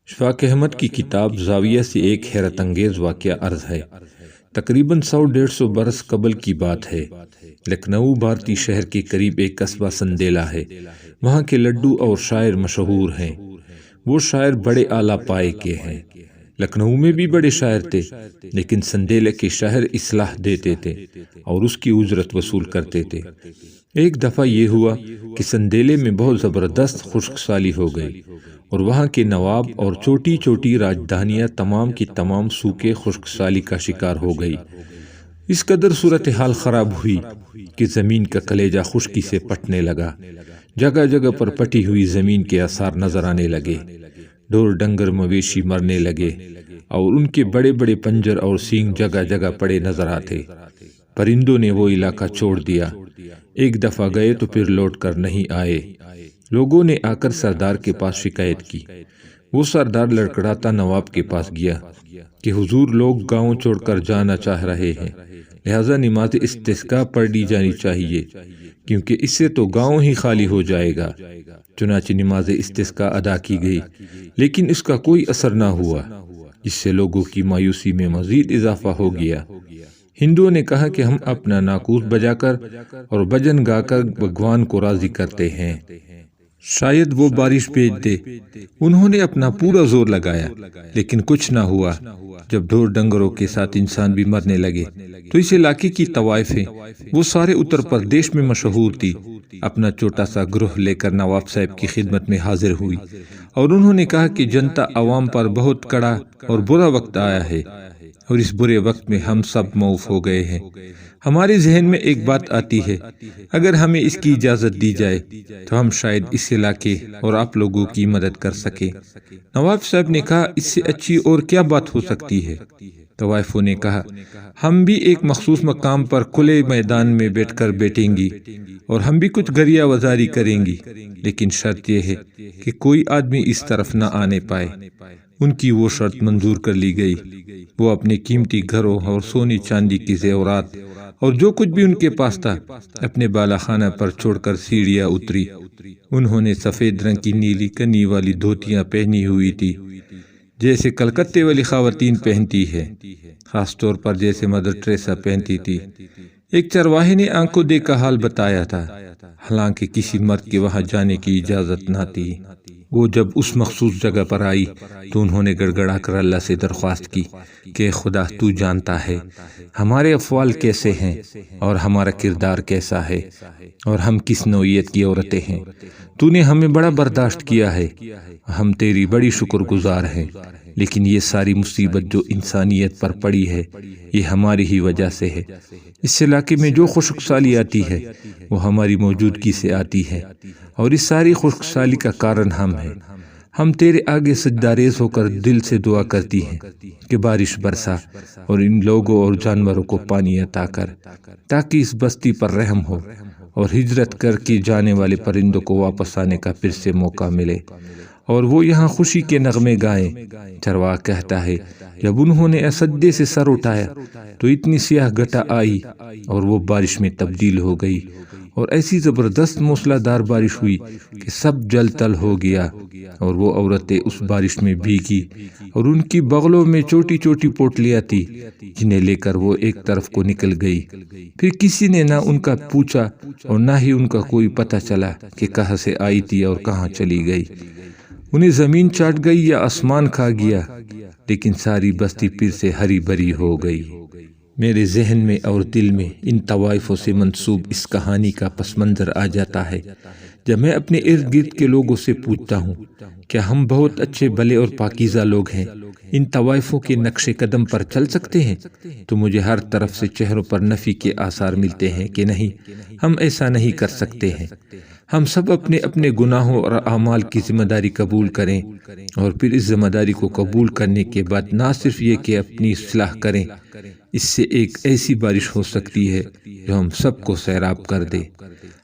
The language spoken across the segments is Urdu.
اشفاق احمد کی کتاب زاویہ سے ایک حیرت انگیز واقعہ عرض ہے۔ تقریباً 100-150 برس قبل کی بات ہے۔ لکھنؤ بھارتی شہر کے قریب ایک قصبہ سندیلا ہے۔ وہاں کے لڈو اور شاعر مشہور ہیں۔ وہ شاعر بڑے اعلیٰ پائے کے ہیں۔ لکھنؤ میں بھی بڑے شاعر تھے، لیکن سندیلے کے شاعر اصلاح دیتے تھے اور اس کی اجرت وصول کرتے تھے۔ ایک دفعہ یہ ہوا کہ سندیلے میں بہت زبردست خشک سالی ہو گئی اور وہاں کے نواب اور چھوٹی چھوٹی راجدھانیاں تمام کی تمام سوکھے خشک سالی کا شکار ہو گئی۔ اس قدر صورتحال خراب ہوئی کہ زمین کا کلیجہ خشکی سے پٹنے لگا۔ جگہ جگہ پر پٹی ہوئی زمین کے آثار نظر آنے لگے۔ ڈور ڈنگر مویشی مرنے لگے اور ان کے بڑے بڑے پنجر اور سینگ جگہ جگہ پڑے نظر آتے۔ پرندوں نے وہ علاقہ چھوڑ دیا۔ ایک دفعہ گئے تو پھر لوٹ کر نہیں آئے۔ لوگوں نے آ کر سردار کے پاس شکایت کی۔ وہ سردار لڑکڑاتا نواب کے پاس گیا کہ حضور، لوگ گاؤں چھوڑ کر جانا چاہ رہے ہیں، لہذا نماز استسقاء پڑھی جانی چاہیے، کیونکہ اس سے تو گاؤں ہی خالی ہو جائے گا۔ چنانچہ نماز استسقاء ادا کی گئی، لیکن اس کا کوئی اثر نہ ہوا، جس سے لوگوں کی مایوسی میں مزید اضافہ ہو گیا۔ ہندوؤں نے کہا کہ ہم اپنا ناقوس بجا کر اور بھجن گا کر بھگوان کو راضی کرتے ہیں، شاید وہ بارش بھیج دے۔ انہوں نے اپنا پورا زور لگایا، لیکن کچھ نہ ہوا۔ جب ڈھور ڈنگروں کے ساتھ انسان بھی مرنے لگے تو اس علاقے کی طوائفیں، وہ سارے اتر پردیش میں مشہور تھی، اپنا چھوٹا سا گروہ لے کر نواب صاحب کی خدمت میں حاضر ہوئی اور انہوں نے کہا کہ جنتا عوام پر بہت کڑا اور برا وقت آیا ہے اور اس برے وقت میں ہم سب معاف ہو گئے ہیں۔ ہمارے ذہن میں ایک بات آتی ہے، اگر ہمیں اس کی اجازت دی جائے تو ہم شاید اس علاقے اور آپ لوگوں کی مدد کر سکیں۔ نواب صاحب نے کہا، اس سے اچھی اور کیا بات ہو سکتی ہے؟ طوائفوں نے کہا، ہم بھی ایک مخصوص مقام پر کھلے میدان میں بیٹھ کر بیٹھیں گی اور ہم بھی کچھ گریہ وزاری کریں گی، لیکن شرط یہ ہے کہ کوئی آدمی اس طرف نہ آنے پائے۔ ان کی وہ شرط منظور کر لی گئی۔ وہ اپنے قیمتی گھروں اور سونے چاندی کی زیورات اور جو کچھ بھی ان کے پاس تھا اپنے بالا خانہ پر چھوڑ کر سیڑھیاں اتری۔ انہوں نے سفید رنگ کی نیلی کنی والی دھوتیاں پہنی ہوئی تھی، جیسے کلکتے والی خواتین پہنتی ہے، خاص طور پر جیسے مدر ٹریسا پہنتی تھی۔ ایک چرواہے نے آنکھوں دیکھا حال بتایا تھا، حالانکہ کسی مرد کے وہاں جانے کی اجازت نہ تھی۔ وہ جب اس مخصوص جگہ پر آئی تو انہوں نے گڑ گڑا کر اللہ سے درخواست کی کہ خدا، تو جانتا ہے ہمارے افعال کیسے ہیں اور ہمارا کردار کیسا ہے اور ہم کس نوعیت کی عورتیں ہیں۔ تو نے ہمیں بڑا برداشت کیا ہے، ہم تیری بڑی شکر گزار ہیں، لیکن یہ ساری مصیبت جو انسانیت پر پڑی ہے یہ ہماری ہی وجہ سے ہے۔ اس علاقے میں جو خشک سالی آتی ہے وہ ہماری موجودگی سے آتی ہے اور اس ساری خشک سالی کا کارن ہم ہیں۔ ہم تیرے آگے سجدہ ریز ہو کر دل سے دعا کرتی ہیں کہ بارش برسا اور ان لوگوں اور جانوروں کو پانی عطا کر، تاکہ اس بستی پر رحم ہو اور ہجرت کر کے جانے والے پرندوں کو واپس آنے کا پھر سے موقع ملے اور وہ یہاں خوشی کے نغمے گائیں۔ چرواہ کہتا ہے، جب انہوں نے اسجدے سے سر اٹھایا تو اتنی سیاہ گٹا آئی اور وہ بارش میں تبدیل ہو گئی اور ایسی زبردست موسلا دھار بارش ہوئی کہ سب جل تل ہو گیا اور وہ عورتیں اس بارش میں بھیگی اور ان کی بغلوں میں چھوٹی چھوٹی پوٹلیاں تھی جنہیں لے کر وہ ایک طرف کو نکل گئی۔ پھر کسی نے نہ ان کا پوچھا اور نہ ہی ان کا کوئی پتہ چلا کہ کہاں سے آئی تھی اور کہاں چلی گئی۔ انہیں زمین چاٹ گئی یا آسمان کھا گیا، لیکن ساری بستی پھر سے ہری بھری ہو گئی۔ میرے ذہن میں اور دل میں ان طوائفوں سے منسوب اس کہانی کا پس منظر آ جاتا ہے۔ جب میں اپنے ارد گرد کے لوگوں سے پوچھتا ہوں کیا ہم بہت اچھے بھلے اور پاکیزہ لوگ ہیں، ان طوائفوں کے نقش قدم پر چل سکتے ہیں، تو مجھے ہر طرف سے چہروں پر نفی کے آثار ملتے ہیں کہ نہیں، ہم ایسا نہیں کر سکتے ہیں۔ ہم سب اپنے اپنے گناہوں اور اعمال کی ذمہ داری قبول کریں اور پھر اس ذمہ داری کو قبول کرنے کے بعد نہ صرف یہ کہ اپنی اصلاح کریں، اس سے ایک ایسی بارش ہو سکتی ہے جو ہم سب کو سیراب کر دے۔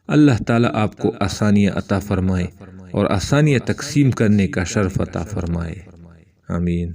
اللہ تعالیٰ آپ کو آسانیاں عطا فرمائے اور آسانیاں تقسیم کرنے کا شرف عطا فرمائے۔ آمین۔